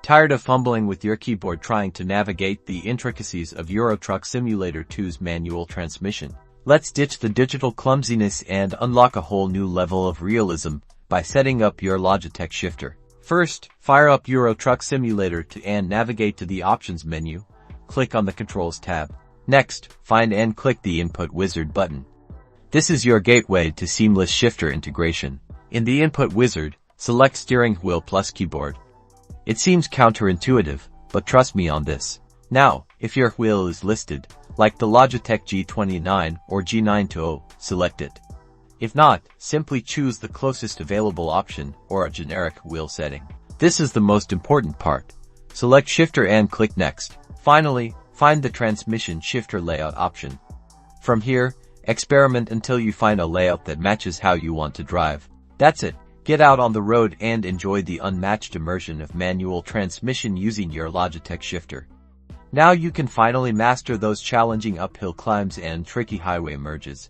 Tired of fumbling with your keyboard trying to navigate the intricacies of Euro Truck Simulator 2's manual transmission? Let's ditch the digital clumsiness and unlock a whole new level of realism by setting up your Logitech shifter. First, fire up Euro Truck Simulator 2 and navigate to the Options menu. Click on the Controls tab. Next, find and click the Input Wizard button. This is your gateway to seamless shifter integration. In the Input Wizard, select Steering Wheel plus Keyboard. It seems counterintuitive, but trust me on this. Now, if your wheel is listed, like the Logitech G29 or G920, select it. If not, simply choose the closest available option or a generic wheel setting. This is the most important part. Select Shifter and click Next. Finally, find the Transmission Shifter Layout option. From here, experiment until you find a layout that matches how you want to drive. That's it. Get out on the road and enjoy the unmatched immersion of manual transmission using your Logitech shifter. Now you can finally master those challenging uphill climbs and tricky highway merges.